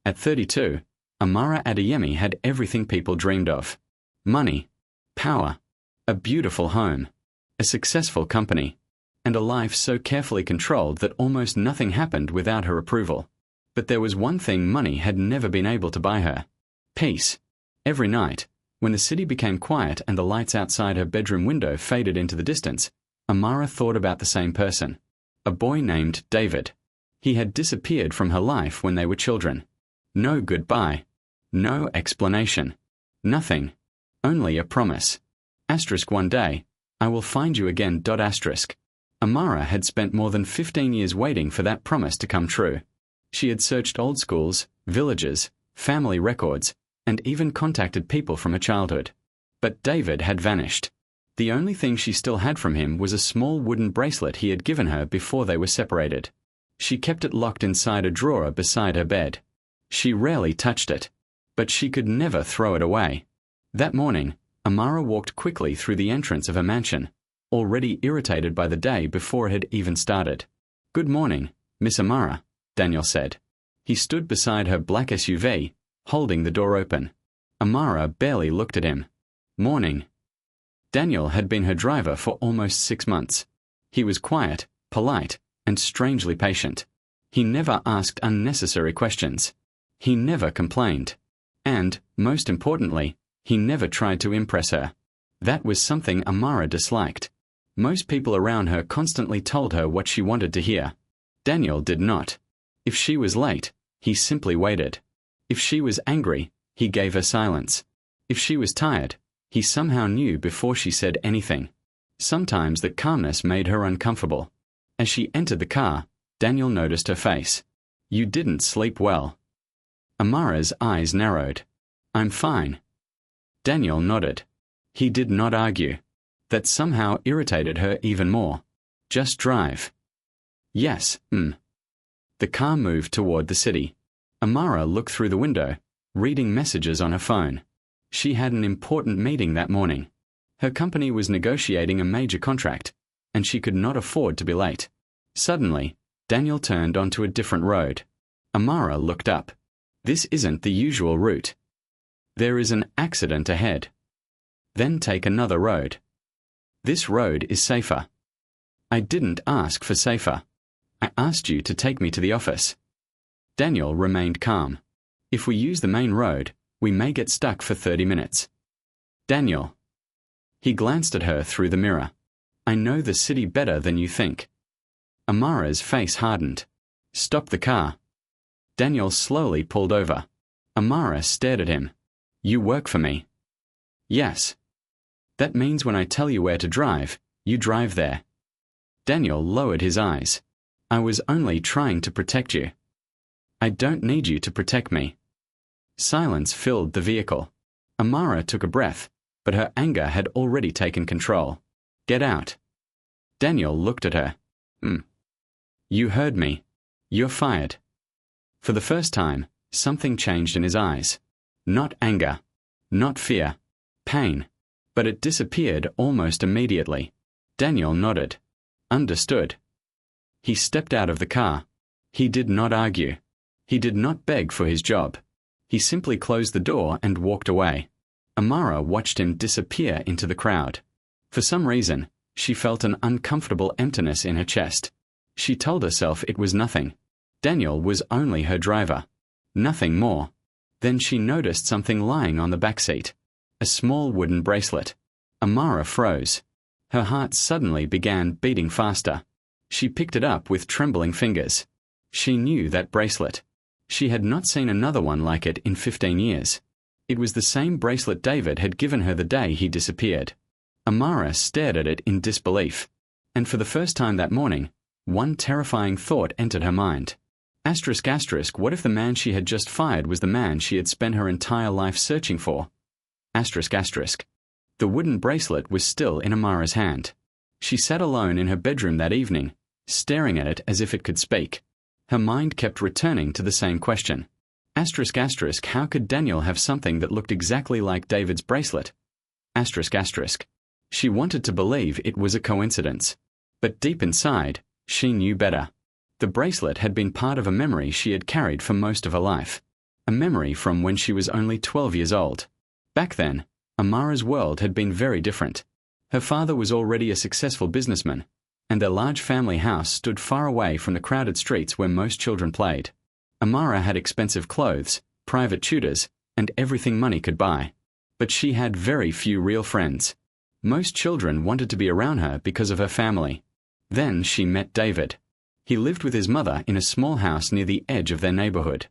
At 32, Amara Adeyemi had everything people dreamed of. Money, power, a beautiful home, a successful company, and a life so carefully controlled that almost nothing happened without her approval. But there was one thing money had never been able to buy her: peace. Every night, when the city became quiet and the lights outside her bedroom window faded into the distance, Amara thought about the same person, a boy named David. He had disappeared from her life when they were children. No goodbye, no explanation, nothing, only a promise. One day, I will find you again. Amara had spent more than 15 years waiting for that promise to come true. She had searched old schools, villages, family records, and even contacted people from her childhood. But David had vanished. The only thing she still had from him was a small wooden bracelet he had given her before they were separated. She kept it locked inside a drawer beside her bed. She rarely touched it, but she could never throw it away. That morning, Amara walked quickly through the entrance of her mansion, already irritated by the day before it had even started. "Good morning, Miss Amara," Daniel said. He stood beside her black SUV, holding the door open. Amara barely looked at him. "Morning." Daniel had been her driver for almost 6 months. He was quiet, polite, and strangely patient. He never asked unnecessary questions. He never complained. And, most importantly, he never tried to impress her. That was something Amara disliked. Most people around her constantly told her what she wanted to hear. Daniel did not. If she was late, he simply waited. If she was angry, he gave her silence. If she was tired, he somehow knew before she said anything. Sometimes that calmness made her uncomfortable. As she entered the car, Daniel noticed her face. "You didn't sleep well." Amara's eyes narrowed. "I'm fine." Daniel nodded. He did not argue. That somehow irritated her even more. "Just drive." "Yes, The car moved toward the city. Amara looked through the window, reading messages on her phone. She had an important meeting that morning. Her company was negotiating a major contract, and she could not afford to be late. Suddenly, Daniel turned onto a different road. Amara looked up. "This isn't the usual route. There is an accident ahead. Then take another road. This road is safer." "I didn't ask for safer. I asked you to take me to the office." Daniel remained calm. "If we use the main road, we may get stuck for 30 minutes. "Daniel." He glanced at her through the mirror. "I know the city better than you think." Amara's face hardened. "Stop the car." Daniel slowly pulled over. Amara stared at him. "You work for me." "Yes." "That means when I tell you where to drive, you drive there." Daniel lowered his eyes. "I was only trying to protect you." "I don't need you to protect me." Silence filled the vehicle. Amara took a breath, but her anger had already taken control. "Get out." Daniel looked at her. You heard me. You're fired." For the first time, something changed in his eyes. Not anger, not fear, pain. But it disappeared almost immediately. Daniel nodded. Understood. He stepped out of the car. He did not argue. He did not beg for his job. He simply closed the door and walked away. Amara watched him disappear into the crowd. For some reason, she felt an uncomfortable emptiness in her chest. She told herself it was nothing. Daniel was only her driver. Nothing more. Then she noticed something lying on the back seat. A small wooden bracelet. Amara froze. Her heart suddenly began beating faster. She picked it up with trembling fingers. She knew that bracelet. She had not seen another one like it in 15 years. It was the same bracelet David had given her the day he disappeared. Amara stared at it in disbelief. And for the first time that morning, one terrifying thought entered her mind. What if the man she had just fired was the man she had spent her entire life searching for? The wooden bracelet was still in Amara's hand. She sat alone in her bedroom that evening, staring at it as if it could speak. Her mind kept returning to the same question. How could Daniel have something that looked exactly like David's bracelet? She wanted to believe it was a coincidence. But deep inside, she knew better. The bracelet had been part of a memory she had carried for most of her life. a memory from when she was only 12 years old. Back then, Amara's world had been very different. Her father was already a successful businessman, and their large family house stood far away from the crowded streets where most children played. Amara had expensive clothes, private tutors, and everything money could buy. But she had very few real friends. Most children wanted to be around her because of her family. Then she met David. He lived with his mother in a small house near the edge of their neighborhood.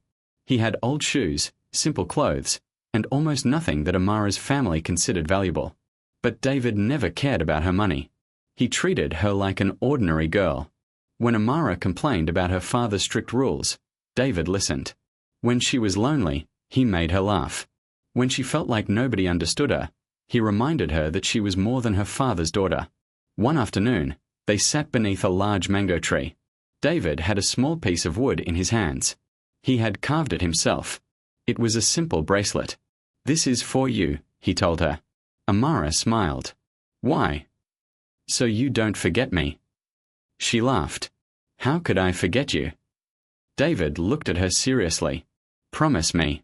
He had old shoes, simple clothes, and almost nothing that Amara's family considered valuable. But David never cared about her money. He treated her like an ordinary girl. When Amara complained about her father's strict rules, David listened. When she was lonely, he made her laugh. When she felt like nobody understood her, he reminded her that she was more than her father's daughter. One afternoon, they sat beneath a large mango tree. David had a small piece of wood in his hands. He had carved it himself. It was a simple bracelet. "This is for you," he told her. Amara smiled. "Why?" "So you don't forget me." She laughed. "How could I forget you?" David looked at her seriously. "Promise me."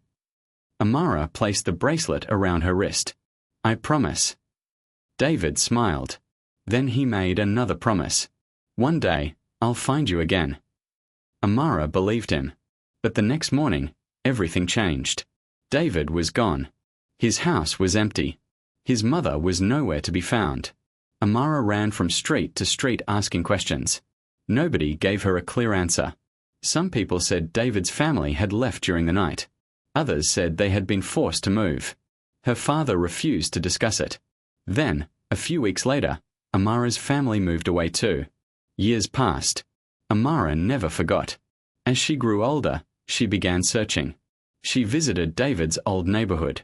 Amara placed the bracelet around her wrist. "I promise." David smiled. Then he made another promise. "One day, I'll find you again." Amara believed him. But the next morning, everything changed. David was gone. His house was empty. His mother was nowhere to be found. Amara ran from street to street asking questions. Nobody gave her a clear answer. Some people said David's family had left during the night. Others said they had been forced to move. Her father refused to discuss it. Then, a few weeks later, Amara's family moved away too. Years passed. Amara never forgot. As she grew older, she began searching. She visited David's old neighborhood.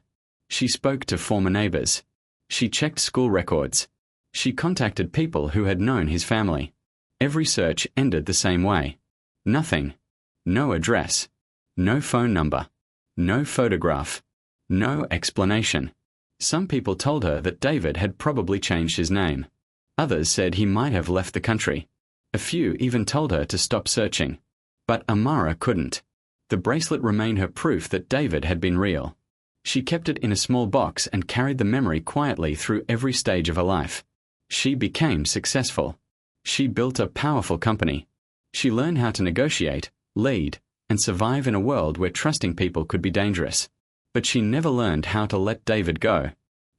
She spoke to former neighbors. She checked school records. She contacted people who had known his family. Every search ended the same way. Nothing. No address. No phone number. No photograph. No explanation. Some people told her that David had probably changed his name. Others said he might have left the country. A few even told her to stop searching. But Amara couldn't. The bracelet remained her proof that David had been real. She kept it in a small box and carried the memory quietly through every stage of her life. She became successful. She built a powerful company. She learned how to negotiate, lead, and survive in a world where trusting people could be dangerous. But she never learned how to let David go.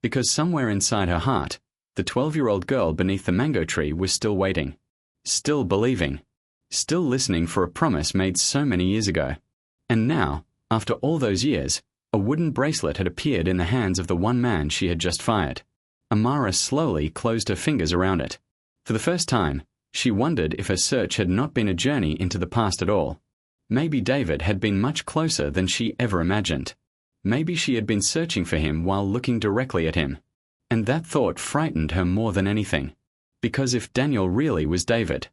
Because somewhere inside her heart, the 12-year-old girl beneath the mango tree was still waiting. Still believing. Still listening for a promise made so many years ago. And now, after all those years, a wooden bracelet had appeared in the hands of the one man she had just fired. Amara slowly closed her fingers around it. For the first time, she wondered if her search had not been a journey into the past at all. Maybe David had been much closer than she ever imagined. Maybe she had been searching for him while looking directly at him. And that thought frightened her more than anything. Because if Daniel really was David,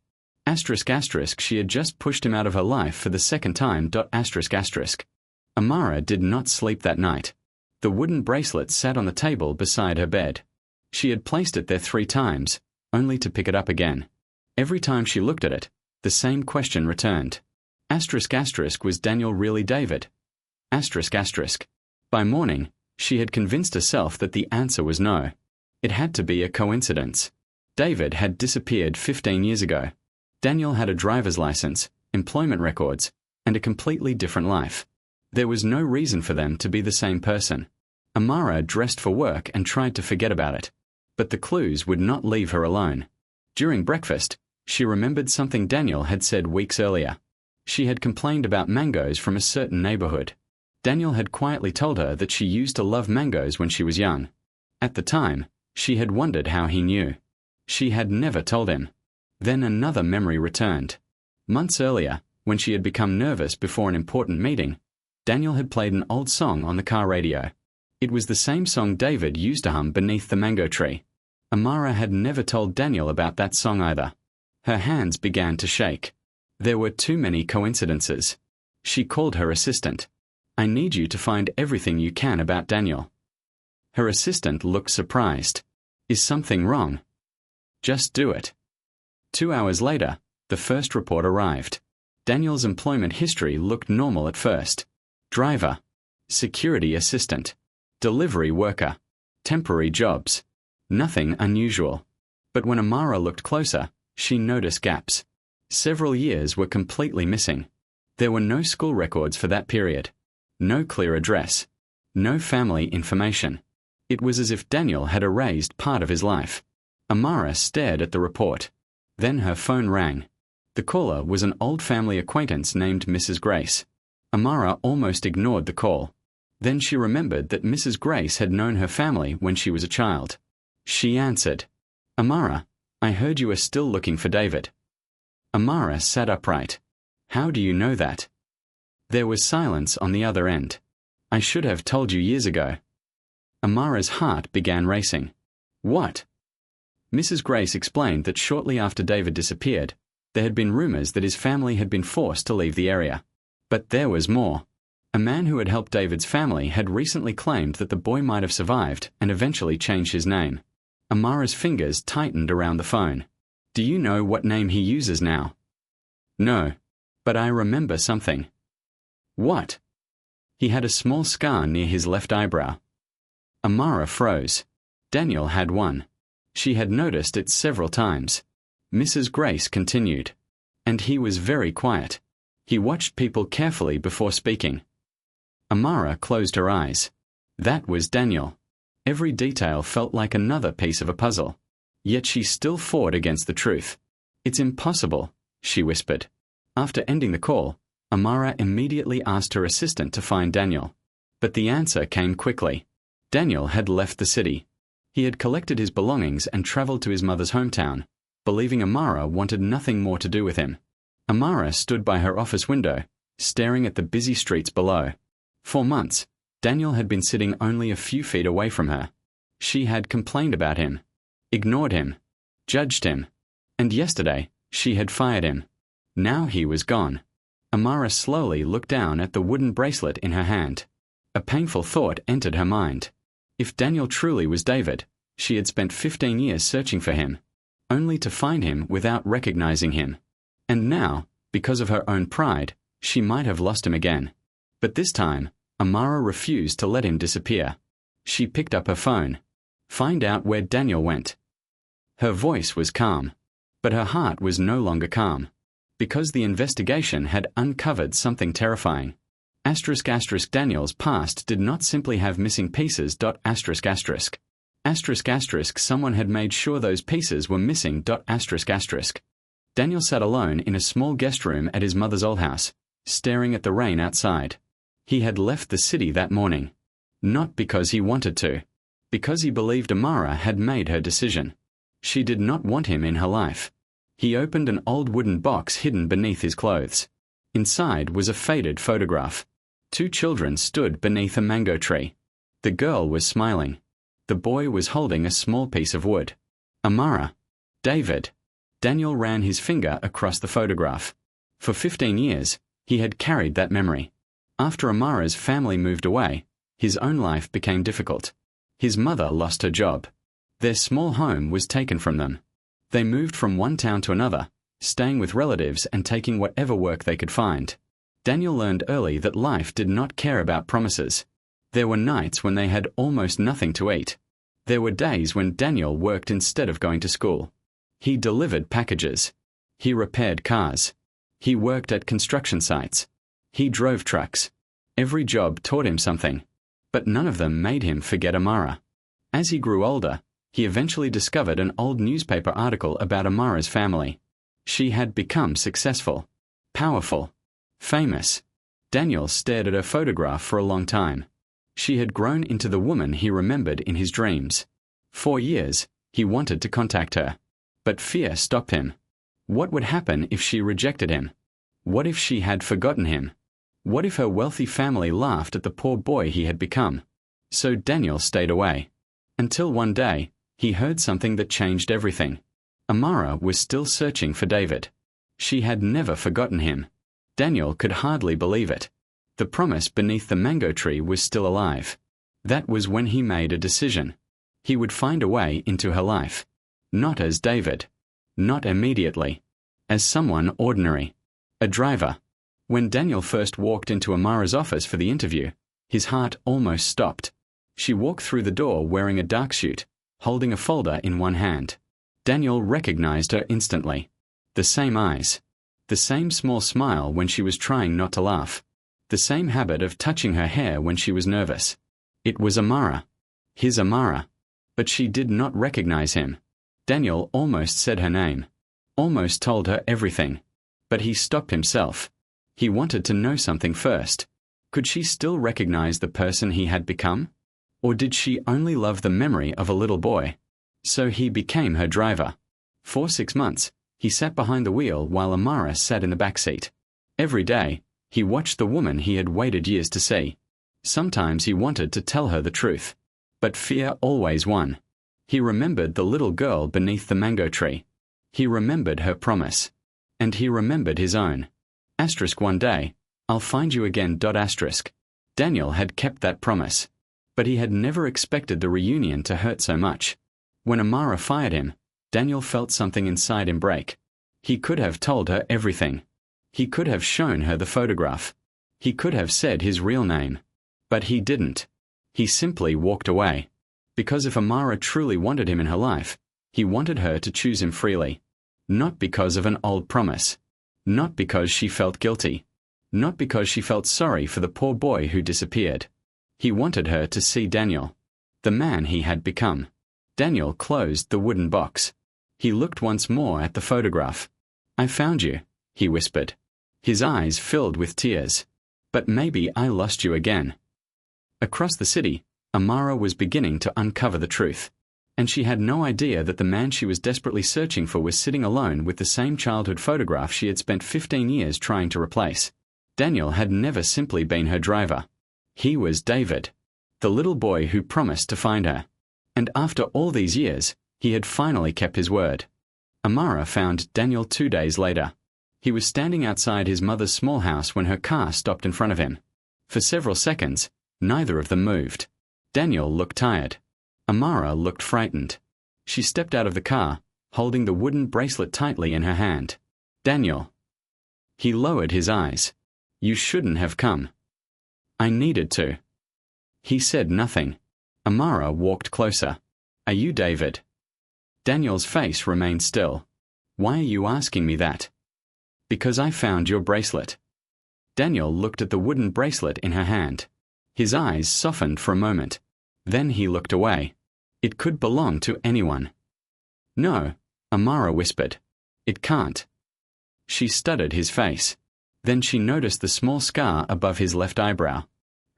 she had just pushed him out of her life for the second time. Amara did not sleep that night. The wooden bracelet sat on the table beside her bed. She had placed it there 3 times, only to pick it up again. Every time she looked at it, the same question returned. Was Daniel really David? By morning, she had convinced herself that the answer was no. It had to be a coincidence. David had disappeared 15 years ago. Daniel had a driver's license, employment records, and a completely different life. There was no reason for them to be the same person. Amara dressed for work and tried to forget about it. But the clues would not leave her alone. During breakfast, she remembered something Daniel had said weeks earlier. She had complained about mangoes from a certain neighborhood. Daniel had quietly told her that she used to love mangoes when she was young. At the time, she had wondered how he knew. She had never told him. Then another memory returned. Months earlier, when she had become nervous before an important meeting, Daniel had played an old song on the car radio. It was the same song David used to hum beneath the mango tree. Amara had never told Daniel about that song either. Her hands began to shake. There were too many coincidences. She called her assistant. "I need you to find everything you can about Daniel." Her assistant looked surprised. "Is something wrong?" "Just do it." 2 hours later, the first report arrived. Daniel's employment history looked normal at first. Driver, security assistant, delivery worker, temporary jobs. Nothing unusual. But when Amara looked closer, she noticed gaps. Several years were completely missing. There were no school records for that period. No clear address. No family information. It was as if Daniel had erased part of his life. Amara stared at the report. Then her phone rang. The caller was an old family acquaintance named Mrs. Grace. Amara almost ignored the call. Then she remembered that Mrs. Grace had known her family when she was a child. She answered, "Amara, I heard you are still looking for David." Amara sat upright. "How do you know that?" There was silence on the other end. "I should have told you years ago." Amara's heart began racing. "What?" Mrs. Grace explained that shortly after David disappeared, there had been rumors that his family had been forced to leave the area. But there was more. A man who had helped David's family had recently claimed that the boy might have survived and eventually changed his name. Amara's fingers tightened around the phone. "Do you know what name he uses now?" "No, but I remember something." "What?" "He had a small scar near his left eyebrow." Amara froze. Daniel had one. She had noticed it several times. Mrs. Grace continued. "And he was very quiet. He watched people carefully before speaking." Amara closed her eyes. That was Daniel. Every detail felt like another piece of a puzzle. Yet she still fought against the truth. "It's impossible," she whispered. After ending the call, Amara immediately asked her assistant to find Daniel. But the answer came quickly. Daniel had left the city. He had collected his belongings and traveled to his mother's hometown, believing Amara wanted nothing more to do with him. Amara stood by her office window, staring at the busy streets below. For months, Daniel had been sitting only a few feet away from her. She had complained about him, ignored him, judged him, and yesterday she had fired him. Now he was gone. Amara slowly looked down at the wooden bracelet in her hand. A painful thought entered her mind. If Daniel truly was David, she had spent 15 years searching for him, only to find him without recognizing him. And now, because of her own pride, she might have lost him again. But this time, Amara refused to let him disappear. She picked up her phone. "Find out where Daniel went." Her voice was calm, but her heart was no longer calm, because the investigation had uncovered something terrifying. Daniel's past did not simply have missing pieces. Someone had made sure those pieces were missing. Daniel sat alone in a small guest room at his mother's old house, staring at the rain outside. He had left the city that morning. Not because he wanted to. Because he believed Amara had made her decision. She did not want him in her life. He opened an old wooden box hidden beneath his clothes. Inside was a faded photograph. 2 children stood beneath a mango tree. The girl was smiling. The boy was holding a small piece of wood. Amara. David. Daniel ran his finger across the photograph. For 15 years, he had carried that memory. After Amara's family moved away, his own life became difficult. His mother lost her job. Their small home was taken from them. They moved from one town to another, staying with relatives and taking whatever work they could find. Daniel learned early that life did not care about promises. There were nights when they had almost nothing to eat. There were days when Daniel worked instead of going to school. He delivered packages. He repaired cars. He worked at construction sites. He drove trucks. Every job taught him something, but none of them made him forget Amara. As he grew older, he eventually discovered an old newspaper article about Amara's family. She had become successful, powerful, famous. Daniel stared at her photograph for a long time. She had grown into the woman he remembered in his dreams. For years, he wanted to contact her, but fear stopped him. What would happen if she rejected him? What if she had forgotten him? What if her wealthy family laughed at the poor boy he had become? So Daniel stayed away. Until one day, he heard something that changed everything. Amara was still searching for David. She had never forgotten him. Daniel could hardly believe it. The promise beneath the mango tree was still alive. That was when he made a decision. He would find a way into her life. Not as David. Not immediately. As someone ordinary. A driver. When Daniel first walked into Amara's office for the interview, His heart almost stopped. She walked through the door wearing a dark suit, holding a folder in one hand. Daniel recognized her instantly. The same eyes. The same small smile when she was trying not to laugh. The same habit of touching her hair when she was nervous. It was Amara. His Amara. But she did not recognize him. Daniel almost said her name. Almost told her everything. But he stopped himself. He wanted to know something first. Could she still recognize the person he had become? Or did she only love the memory of a little boy? So he became her driver. For 6 months, he sat behind the wheel while Amara sat in the back seat. Every day, he watched the woman he had waited years to see. Sometimes he wanted to tell her the truth. But fear always won. He remembered the little girl beneath the mango tree. He remembered her promise. And he remembered his own. One day, I'll find you again. Daniel had kept that promise. But he had never expected the reunion to hurt so much. When Amara fired him, Daniel felt something inside him break. He could have told her everything. He could have shown her the photograph. He could have said his real name. But he didn't. He simply walked away. Because if Amara truly wanted him in her life, he wanted her to choose him freely. Not because of an old promise. Not because she felt guilty. Not because she felt sorry for the poor boy who disappeared. He wanted her to see Daniel, the man he had become. Daniel closed the wooden box. He looked once more at the photograph. I found you, he whispered. His eyes filled with tears. But maybe I lost you again. Across the city, Amara was beginning to uncover the truth. And she had no idea that the man she was desperately searching for was sitting alone with the same childhood photograph she had spent 15 years trying to replace. Daniel had never simply been her driver. He was David, the little boy who promised to find her. And after all these years, he had finally kept his word. Amara found Daniel 2 days later. He was standing outside his mother's small house when her car stopped in front of him. For several seconds, neither of them moved. Daniel looked tired. Amara looked frightened. She stepped out of the car, holding the wooden bracelet tightly in her hand. Daniel. He lowered his eyes. You shouldn't have come. I needed to. He said nothing. Amara walked closer. Are you David? Daniel's face remained still. Why are you asking me that? Because I found your bracelet. Daniel looked at the wooden bracelet in her hand. His eyes softened for a moment. Then he looked away. It could belong to anyone. No, Amara whispered. It can't. She studied his face. Then she noticed the small scar above his left eyebrow.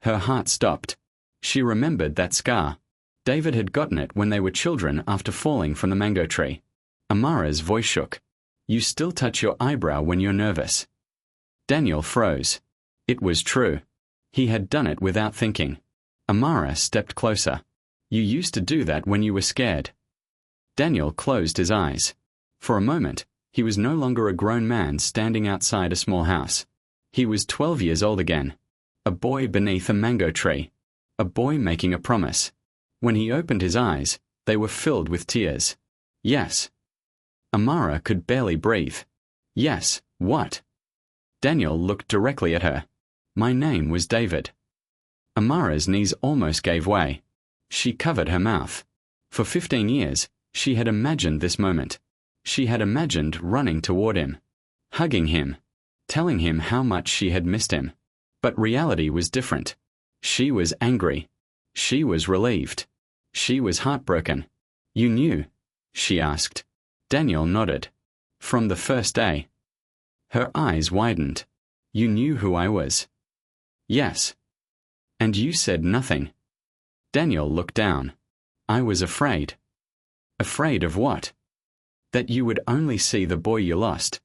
Her heart stopped. She remembered that scar. David had gotten it when they were children after falling from the mango tree. Amara's voice shook. You still touch your eyebrow when you're nervous. Daniel froze. It was true. He had done it without thinking. Amara stepped closer. You used to do that when you were scared. Daniel closed his eyes. For a moment, he was no longer a grown man standing outside a small house. He was 12 years old again. A boy beneath a mango tree. A boy making a promise. When he opened his eyes, they were filled with tears. Yes. Amara could barely breathe. Yes, what? Daniel looked directly at her. My name was David. Amara's knees almost gave way. She covered her mouth. For 15 years, she had imagined this moment. She had imagined running toward him, hugging him, telling him how much she had missed him. But reality was different. She was angry. She was relieved. She was heartbroken. You knew? She asked. Daniel nodded. From the first day. Her eyes widened. You knew who I was. Yes. And you said nothing. Daniel looked down. I was afraid. Afraid of what? That you would only see the boy you lost.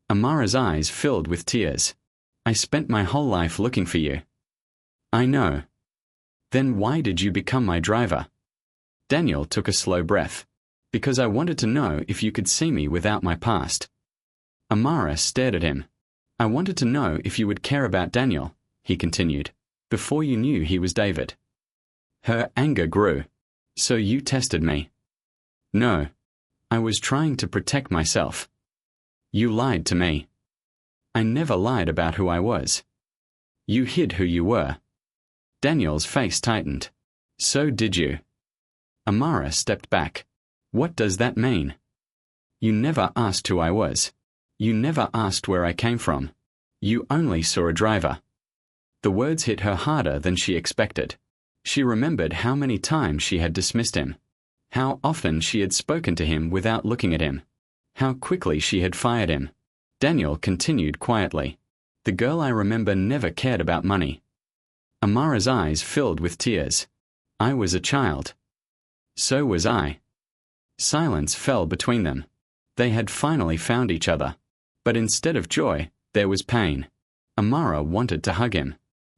Amara's eyes filled with tears. I spent my whole life looking for you. I know. Then why did you become my driver? Daniel took a slow breath. Because I wanted to know if you could see me without my past. Amara stared at him. I wanted to know if you would care about Daniel, he continued, before you knew he was David. Her anger grew. So you tested me. No. I was trying to protect myself. You lied to me. I never lied about who I was. You hid who you were. Daniel's face tightened. So did you. Amara stepped back. What does that mean? You never asked who I was. You never asked where I came from. You only saw a driver. The words hit her harder than she expected. She remembered how many times she had dismissed him, how often she had spoken to him without looking at him, how quickly she had fired him. Daniel continued quietly. The girl I remember never cared about money. Amara's eyes filled with tears. I was a child. So was I. Silence fell between them. They had finally found each other. But instead of joy, there was pain. Amara wanted to hug him.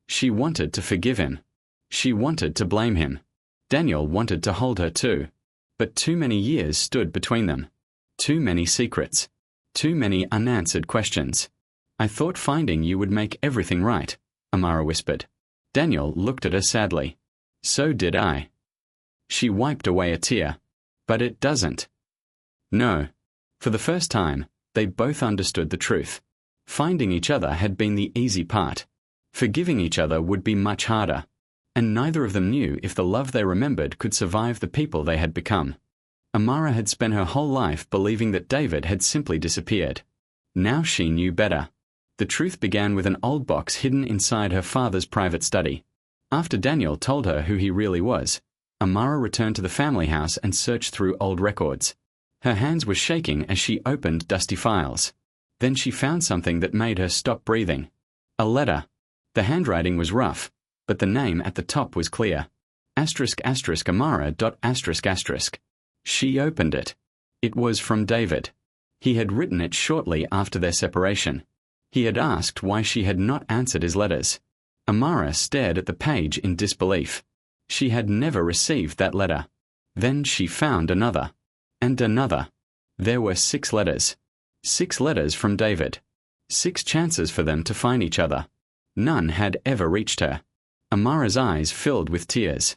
She wanted to forgive him. She wanted to blame him. Daniel wanted to hold her too. But too many years stood between them. Too many secrets. Too many unanswered questions. I thought finding you would make everything right, Amara whispered. Daniel looked at her sadly. So did I. She wiped away a tear. But it doesn't. No. For the first time, they both understood the truth. Finding each other had been the easy part. Forgiving each other would be much harder. And neither of them knew if the love they remembered could survive the people they had become. Amara had spent her whole life believing that David had simply disappeared. Now she knew better. The truth began with an old box hidden inside her father's private study. After Daniel told her who he really was, Amara returned to the family house and searched through old records. Her hands were shaking as she opened dusty files. Then she found something that made her stop breathing. A letter. The handwriting was rough, but the name at the top was clear. **Amara.***. She opened it. It was from David. He had written it shortly after their separation. He had asked why she had not answered his letters. Amara stared at the page in disbelief. She had never received that letter. Then she found another. And another. There were 6 letters. 6 letters from David. 6 chances for them to find each other. None had ever reached her. Amara's eyes filled with tears.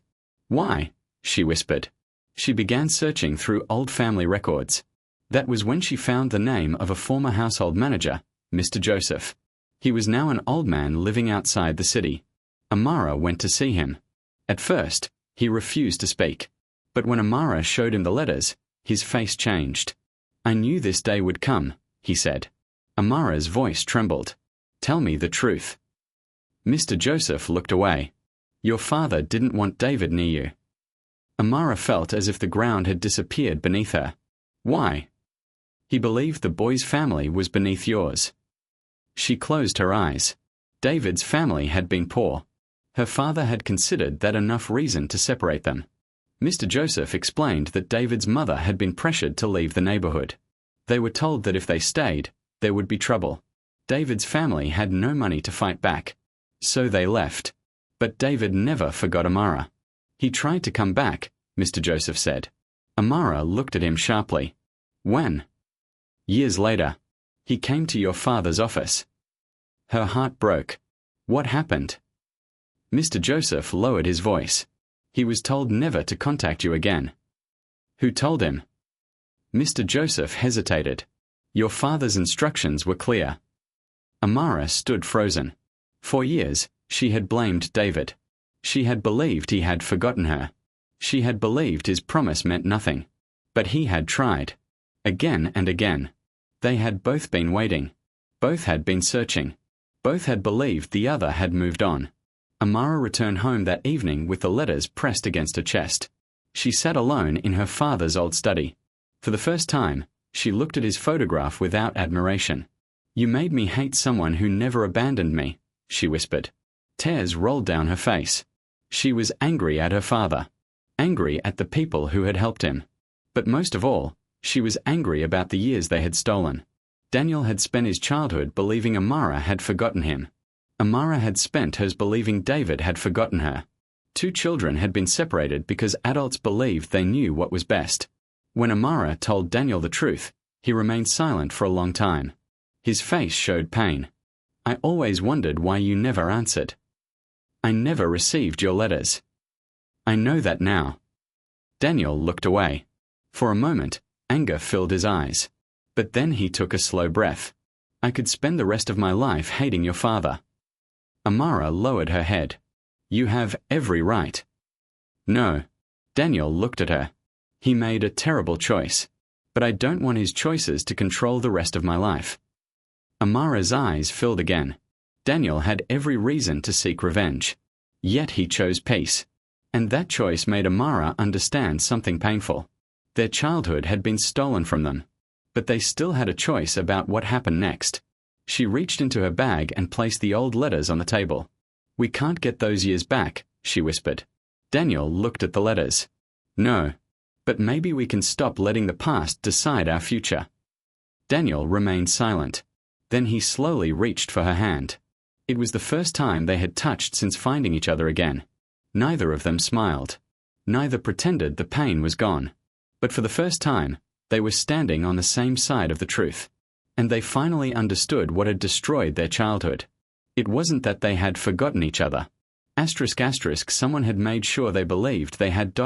Why? She whispered. She began searching through old family records. That was when she found the name of a former household manager, Mr. Joseph. He was now an old man living outside the city. Amara went to see him. At first, he refused to speak. But when Amara showed him the letters, his face changed. I knew this day would come, he said. Amara's voice trembled. Tell me the truth. Mr. Joseph looked away. Your father didn't want David near you. Amara felt as if the ground had disappeared beneath her. Why? He believed the boy's family was beneath yours. She closed her eyes. David's family had been poor. Her father had considered that enough reason to separate them. Mr. Joseph explained that David's mother had been pressured to leave the neighborhood. They were told that if they stayed, there would be trouble. David's family had no money to fight back. So they left. But David never forgot Amara. He tried to come back, Mr. Joseph said. Amara looked at him sharply. When? Years later. He came to your father's office. Her heart broke. What happened? Mr. Joseph lowered his voice. He was told never to contact you again. Who told him? Mr. Joseph hesitated. Your father's instructions were clear. Amara stood frozen. For years, she had blamed David. She had believed he had forgotten her. She had believed his promise meant nothing. But he had tried. Again and again. They had both been waiting. Both had been searching. Both had believed the other had moved on. Amara returned home that evening with the letters pressed against her chest. She sat alone in her father's old study. For the first time, she looked at his photograph without admiration. You made me hate someone who never abandoned me, she whispered. Tears rolled down her face. She was angry at her father. Angry at the people who had helped him. But most of all, she was angry about the years they had stolen. Daniel had spent his childhood believing Amara had forgotten him. Amara had spent hers believing David had forgotten her. 2 children had been separated because adults believed they knew what was best. When Amara told Daniel the truth, he remained silent for a long time. His face showed pain. I always wondered why you never answered. I never received your letters. I know that now. Daniel looked away. For a moment, anger filled his eyes. But then he took a slow breath. I could spend the rest of my life hating your father. Amara lowered her head. You have every right. No. Daniel looked at her. He made a terrible choice. But I don't want his choices to control the rest of my life. Amara's eyes filled again. Daniel had every reason to seek revenge. Yet he chose peace. And that choice made Amara understand something painful. Their childhood had been stolen from them. But they still had a choice about what happened next. She reached into her bag and placed the old letters on the table. We can't get those years back, she whispered. Daniel looked at the letters. No. But maybe we can stop letting the past decide our future. Daniel remained silent. Then he slowly reached for her hand. It was the first time they had touched since finding each other again. Neither of them smiled. Neither pretended the pain was gone. But for the first time, they were standing on the same side of the truth. And they finally understood what had destroyed their childhood. It wasn't that they had forgotten each other. Someone had made sure they believed they had ...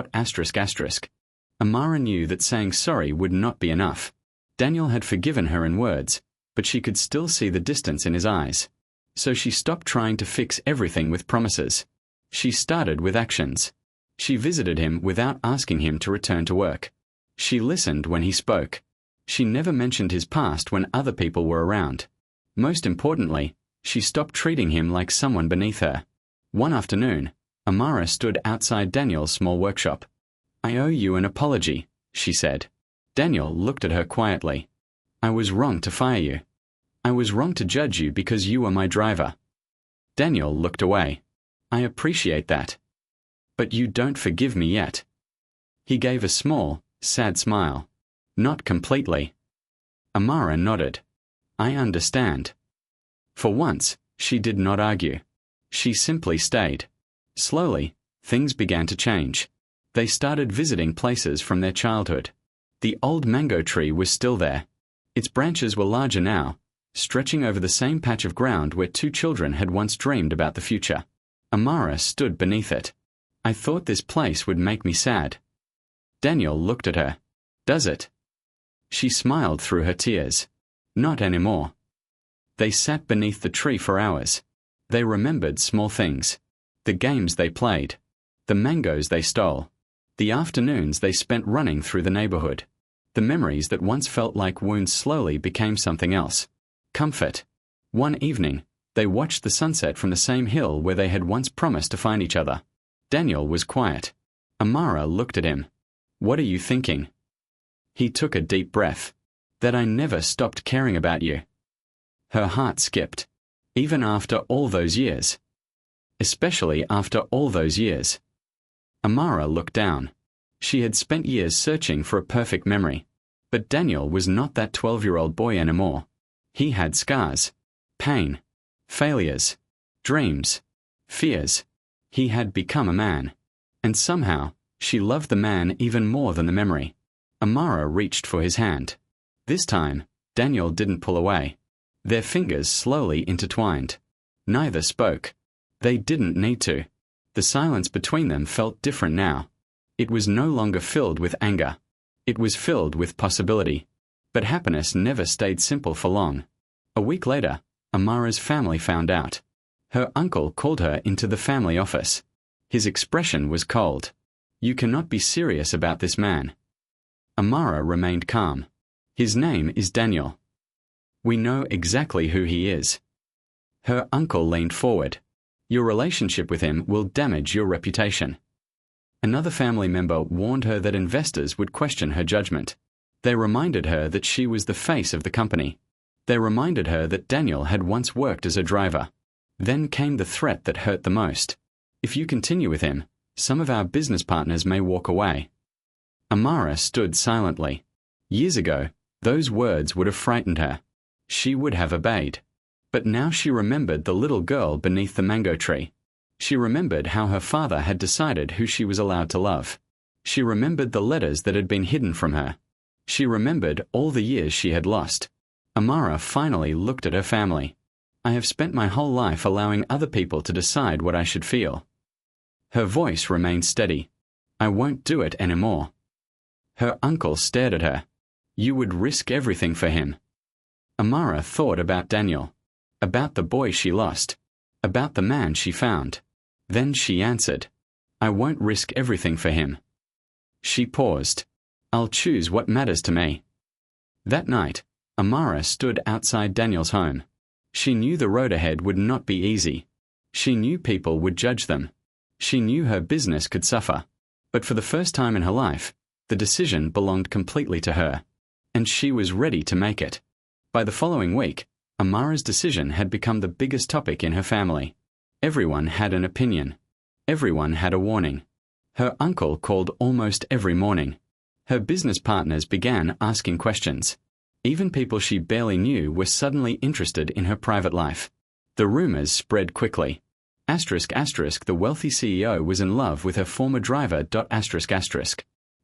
Amara knew that saying sorry would not be enough. Daniel had forgiven her in words, but she could still see the distance in his eyes. So she stopped trying to fix everything with promises. She started with actions. She visited him without asking him to return to work. She listened when he spoke. She never mentioned his past when other people were around. Most importantly, she stopped treating him like someone beneath her. One afternoon, Amara stood outside Daniel's small workshop. I owe you an apology, she said. Daniel looked at her quietly. I was wrong to fire you. I was wrong to judge you because you were my driver. Daniel looked away. I appreciate that. But you don't forgive me yet. He gave a small, sad smile. Not completely. Amara nodded. I understand. For once, she did not argue. She simply stayed. Slowly, things began to change. They started visiting places from their childhood. The old mango tree was still there. Its branches were larger now, stretching over the same patch of ground where two children had once dreamed about the future. Amara stood beneath it. I thought this place would make me sad. Daniel looked at her. Does it? She smiled through her tears. Not anymore. They sat beneath the tree for hours. They remembered small things. The games they played. The mangoes they stole. The afternoons they spent running through the neighborhood. The memories that once felt like wounds slowly became something else. Comfort. One evening, they watched the sunset from the same hill where they had once promised to find each other. Daniel was quiet. Amara looked at him. What are you thinking? He took a deep breath. That I never stopped caring about you. Her heart skipped. Even after all those years. Especially after all those years. Amara looked down. She had spent years searching for a perfect memory. But Daniel was not that 12-year-old boy anymore. He had scars. Pain. Failures. Dreams. Fears. He had become a man. And somehow, she loved the man even more than the memory. Amara reached for his hand. This time, Daniel didn't pull away. Their fingers slowly intertwined. Neither spoke. They didn't need to. The silence between them felt different now. It was no longer filled with anger. It was filled with possibility. But happiness never stayed simple for long. A week later, Amara's family found out. Her uncle called her into the family office. His expression was cold. You cannot be serious about this man. Amara remained calm. His name is Daniel. We know exactly who he is. Her uncle leaned forward. Your relationship with him will damage your reputation. Another family member warned her that investors would question her judgment. They reminded her that she was the face of the company. They reminded her that Daniel had once worked as a driver. Then came the threat that hurt the most. If you continue with him, some of our business partners may walk away. Amara stood silently. Years ago, those words would have frightened her. She would have obeyed. But now she remembered the little girl beneath the mango tree. She remembered how her father had decided who she was allowed to love. She remembered the letters that had been hidden from her. She remembered all the years she had lost. Amara finally looked at her family. I have spent my whole life allowing other people to decide what I should feel. Her voice remained steady. I won't do it anymore. Her uncle stared at her. You would risk everything for him. Amara thought about Daniel. About the boy she lost. About the man she found. Then she answered, "I won't risk everything for him." She paused. "I'll choose what matters to me." That night, Amara stood outside Daniel's home. She knew the road ahead would not be easy. She knew people would judge them. She knew her business could suffer. But for the first time in her life, the decision belonged completely to her. And she was ready to make it. By the following week, Amara's decision had become the biggest topic in her family. Everyone had an opinion. Everyone had a warning. Her uncle called almost every morning. Her business partners began asking questions. Even people she barely knew were suddenly interested in her private life. The rumors spread quickly. The wealthy CEO was in love with her former driver.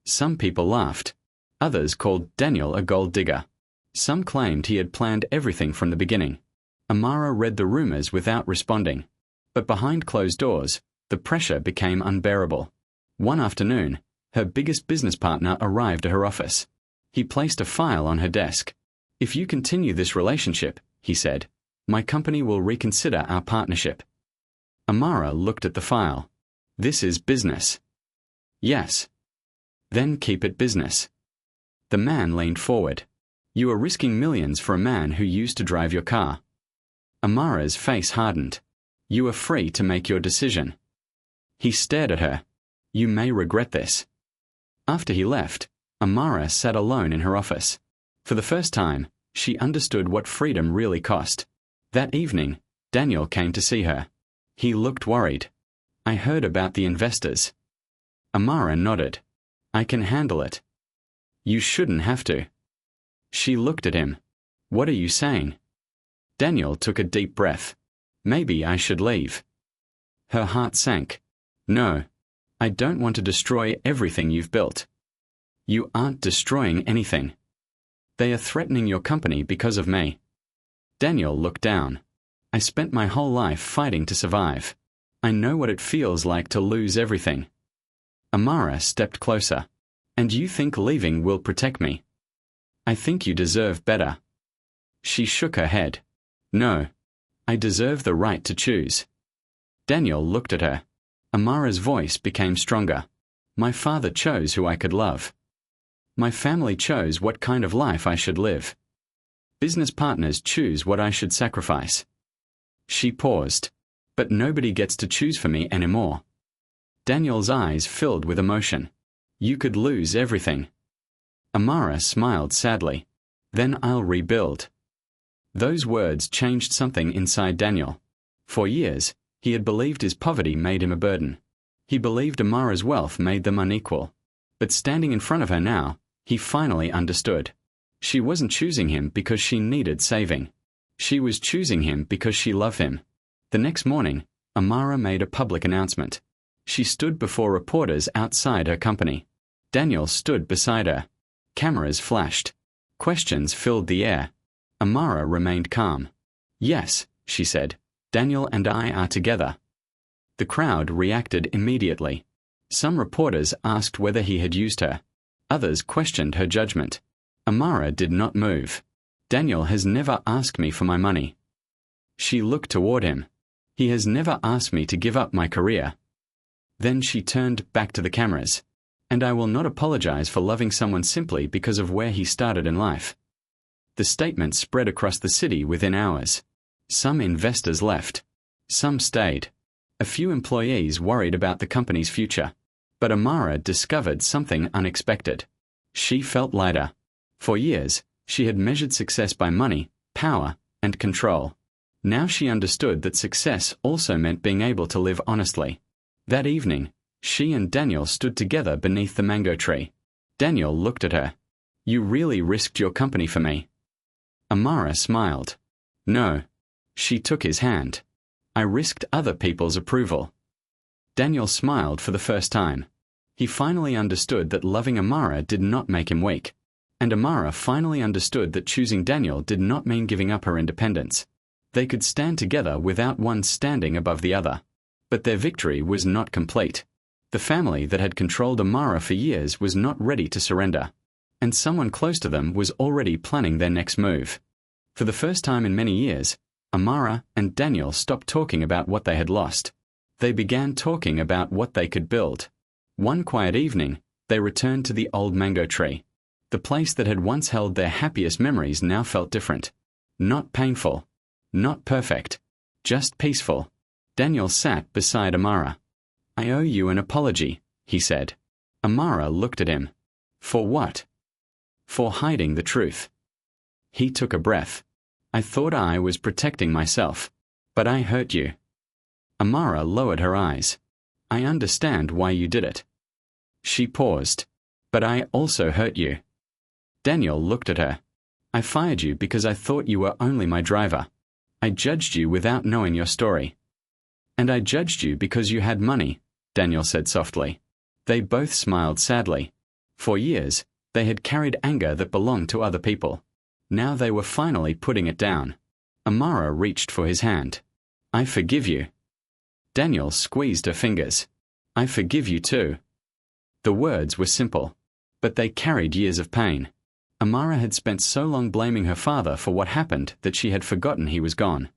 Some people laughed. Others called Daniel a gold digger. Some claimed he had planned everything from the beginning. Amara read the rumors without responding. But behind closed doors, the pressure became unbearable. One afternoon, her biggest business partner arrived at her office. He placed a file on her desk. "If you continue this relationship," he said, "my company will reconsider our partnership." Amara looked at the file. "This is business." "Yes." "Then keep it business." The man leaned forward. "You are risking millions for a man who used to drive your car." Amara's face hardened. "You are free to make your decision." He stared at her. "You may regret this." After he left, Amara sat alone in her office. For the first time, she understood what freedom really cost. That evening, Daniel came to see her. He looked worried. "I heard about the investors." Amara nodded. "I can handle it." "You shouldn't have to." She looked at him. "What are you saying?" Daniel took a deep breath. "Maybe I should leave." Her heart sank. "No. I don't want to destroy everything you've built." "You aren't destroying anything. They are threatening your company because of me." Daniel looked down. "I spent my whole life fighting to survive. I know what it feels like to lose everything." Amara stepped closer. "And you think leaving will protect me?" "I think you deserve better." She shook her head. "No. I deserve the right to choose." Daniel looked at her. Amara's voice became stronger. "My father chose who I could love. My family chose what kind of life I should live. Business partners choose what I should sacrifice." She paused. "But nobody gets to choose for me anymore." Daniel's eyes filled with emotion. "You could lose everything." Amara smiled sadly. "Then I'll rebuild." Those words changed something inside Daniel. For years, he had believed his poverty made him a burden. He believed Amara's wealth made them unequal. But standing in front of her now, he finally understood. She wasn't choosing him because she needed saving. She was choosing him because she loved him. The next morning, Amara made a public announcement. She stood before reporters outside her company. Daniel stood beside her. Cameras flashed. Questions filled the air. Amara remained calm. "Yes," she said, "Daniel and I are together." The crowd reacted immediately. Some reporters asked whether he had used her. Others questioned her judgment. Amara did not move. "Daniel has never asked me for my money." She looked toward him. "He has never asked me to give up my career." Then she turned back to the cameras. "And I will not apologize for loving someone simply because of where he started in life." The statement spread across the city within hours. Some investors left. Some stayed. A few employees worried about the company's future. But Amara discovered something unexpected. She felt lighter. For years, she had measured success by money, power, and control. Now she understood that success also meant being able to live honestly. That evening, she and Daniel stood together beneath the mango tree. Daniel looked at her. "You really risked your company for me." Amara smiled. "No." She took his hand. "I risked other people's approval." Daniel smiled for the first time. He finally understood that loving Amara did not make him weak. And Amara finally understood that choosing Daniel did not mean giving up her independence. They could stand together without one standing above the other. But their victory was not complete. The family that had controlled Amara for years was not ready to surrender. And someone close to them was already planning their next move. For the first time in many years, Amara and Daniel stopped talking about what they had lost. They began talking about what they could build. One quiet evening, they returned to the old mango tree. The place that had once held their happiest memories now felt different. Not painful. Not perfect. Just peaceful. Daniel sat beside Amara. "I owe you an apology," he said. Amara looked at him. "For what?" "For hiding the truth." He took a breath. "I thought I was protecting myself, but I hurt you." Amara lowered her eyes. "I understand why you did it." She paused. "But I also hurt you." Daniel looked at her. "I fired you because I thought you were only my driver. I judged you without knowing your story." "And I judged you because you had money," Daniel said softly. They both smiled sadly. For years, they had carried anger that belonged to other people. Now they were finally putting it down. Amara reached for his hand. "I forgive you." Daniel squeezed her fingers. "I forgive you too." The words were simple, but they carried years of pain. Amara had spent so long blaming her father for what happened that she had forgotten he was gone.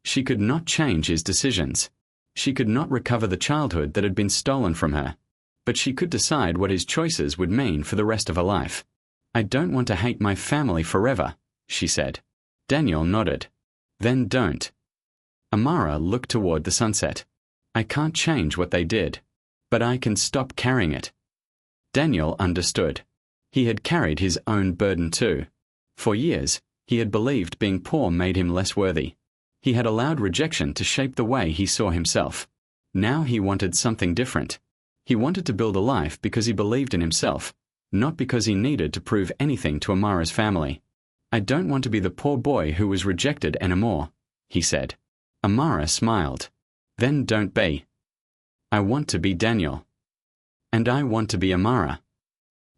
She could not change his decisions. She could not recover the childhood that had been stolen from her. But she could decide what his choices would mean for the rest of her life. "I don't want to hate my family forever," she said. Daniel nodded. "Then don't." Amara looked toward the sunset. "I can't change what they did, but I can stop carrying it." Daniel understood. He had carried his own burden too. For years, he had believed being poor made him less worthy. He had allowed rejection to shape the way he saw himself. Now he wanted something different. He wanted to build a life because he believed in himself, not because he needed to prove anything to Amara's family. "I don't want to be the poor boy who was rejected anymore," he said. Amara smiled. "Then don't be." "I want to be Daniel." "And I want to be Amara."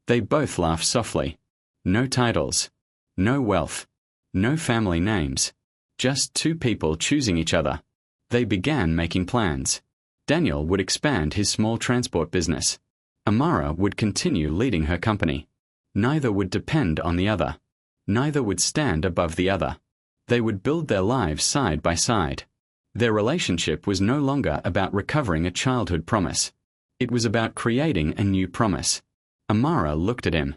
They both laughed softly. No titles. No wealth. No family names. Just two people choosing each other. They began making plans. Daniel would expand his small transport business. Amara would continue leading her company. Neither would depend on the other. Neither would stand above the other. They would build their lives side by side. Their relationship was no longer about recovering a childhood promise. It was about creating a new promise. Amara looked at him.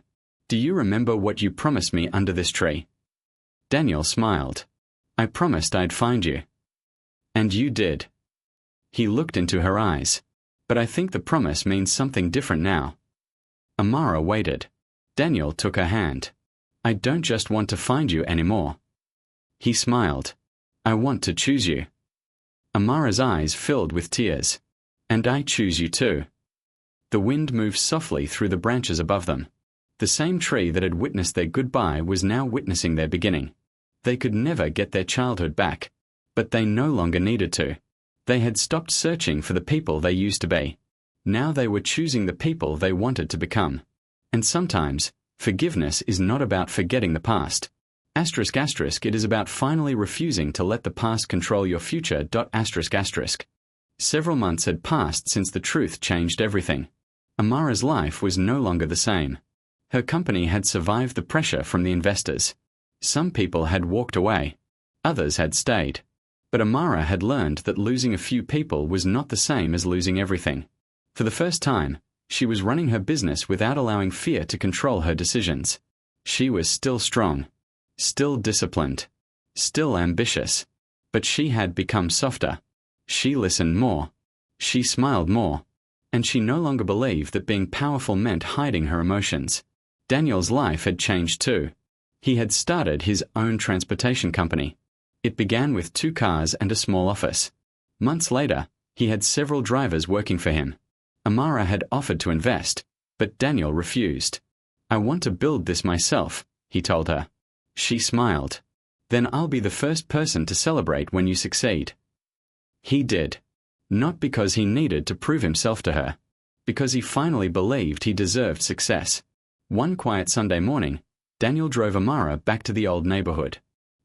"Do you remember what you promised me under this tree?" Daniel smiled. "I promised I'd find you." "And you did." He looked into her eyes. "But I think the promise means something different now." Amara waited. Daniel took her hand. "I don't just want to find you anymore." He smiled. "I want to choose you." Amara's eyes filled with tears. "And I choose you too." The wind moved softly through the branches above them. The same tree that had witnessed their goodbye was now witnessing their beginning. They could never get their childhood back, but they no longer needed to. They had stopped searching for the people they used to be. Now they were choosing the people they wanted to become. And sometimes, forgiveness is not about forgetting the past. ***, it is about finally refusing to let the past control your future. ***. Several months had passed since the truth changed everything. Amara's life was no longer the same. Her company had survived the pressure from the investors. Some people had walked away. Others had stayed. But Amara had learned that losing a few people was not the same as losing everything. For the first time, she was running her business without allowing fear to control her decisions. She was still strong, still disciplined, still ambitious, but she had become softer. She listened more. She smiled more. And she no longer believed that being powerful meant hiding her emotions. Daniel's life had changed too. He had started his own transportation company. It began with 2 cars and a small office. Months later, he had several drivers working for him. Amara had offered to invest, but Daniel refused. "I want to build this myself," he told her. She smiled. "Then I'll be the first person to celebrate when you succeed." He did. Not because he needed to prove himself to her. Because he finally believed he deserved success. One quiet Sunday morning, Daniel drove Amara back to the old neighborhood.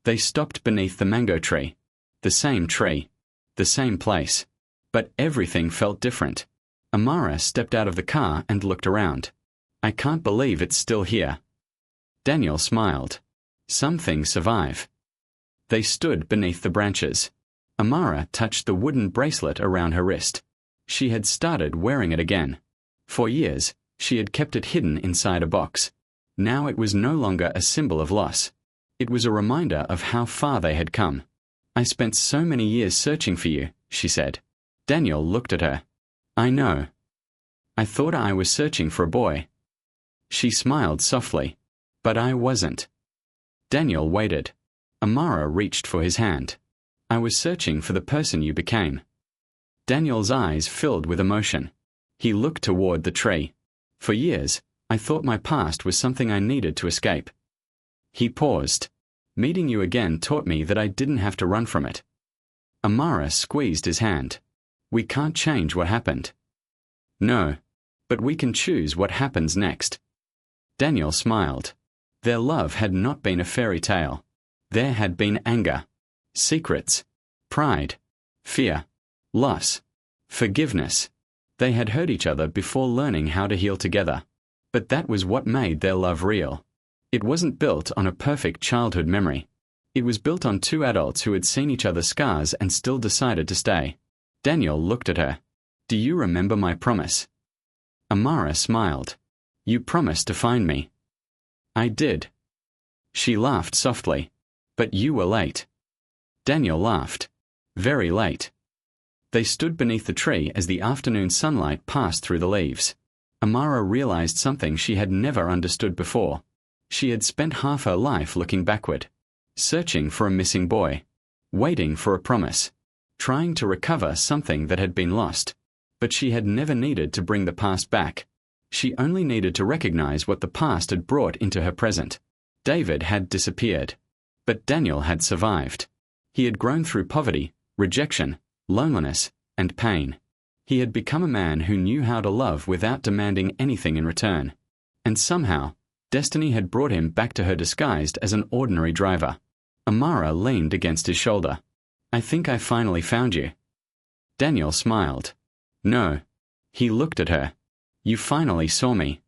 They stopped beneath the mango tree. The same tree. The same place. But everything felt different. Amara stepped out of the car and looked around. "I can't believe it's still here." Daniel smiled. "Some things survive." They stood beneath the branches. Amara touched the wooden bracelet around her wrist. She had started wearing it again. For years, she had kept it hidden inside a box. Now it was no longer a symbol of loss. It was a reminder of how far they had come. "I spent so many years searching for you," she said. Daniel looked at her. "I know. I thought I was searching for a boy." She smiled softly. "But I wasn't." Daniel waited. Amara reached for his hand. "I was searching for the person you became." Daniel's eyes filled with emotion. He looked toward the tree. "For years, I thought my past was something I needed to escape." He paused. "Meeting you again taught me that I didn't have to run from it." Amara squeezed his hand. "We can't change what happened." "No, but we can choose what happens next." Daniel smiled. Their love had not been a fairy tale. There had been anger, secrets, pride, fear, loss, forgiveness. They had hurt each other before learning how to heal together. But that was what made their love real. It wasn't built on a perfect childhood memory. It was built on two adults who had seen each other's scars and still decided to stay. Daniel looked at her. "Do you remember my promise?" Amara smiled. "You promised to find me." "I did." She laughed softly. "But you were late." Daniel laughed. "Very late." They stood beneath the tree as the afternoon sunlight passed through the leaves. Amara realized something she had never understood before. She had spent half her life looking backward, searching for a missing boy, waiting for a promise, trying to recover something that had been lost. But she had never needed to bring the past back. She only needed to recognize what the past had brought into her present. David had disappeared, but Daniel had survived. He had grown through poverty, rejection, loneliness, and pain. He had become a man who knew how to love without demanding anything in return. And somehow, destiny had brought him back to her disguised as an ordinary driver. Amara leaned against his shoulder. "I think I finally found you." Daniel smiled. "No." He looked at her. "You finally saw me."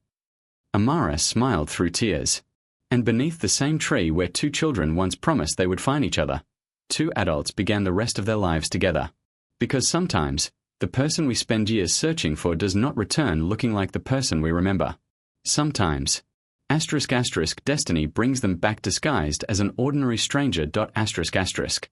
Amara smiled through tears. And beneath the same tree where two children once promised they would find each other, two adults began the rest of their lives together. Because sometimes, the person we spend years searching for does not return looking like the person we remember. Sometimes, ***, destiny brings them back disguised as an ordinary stranger. ***.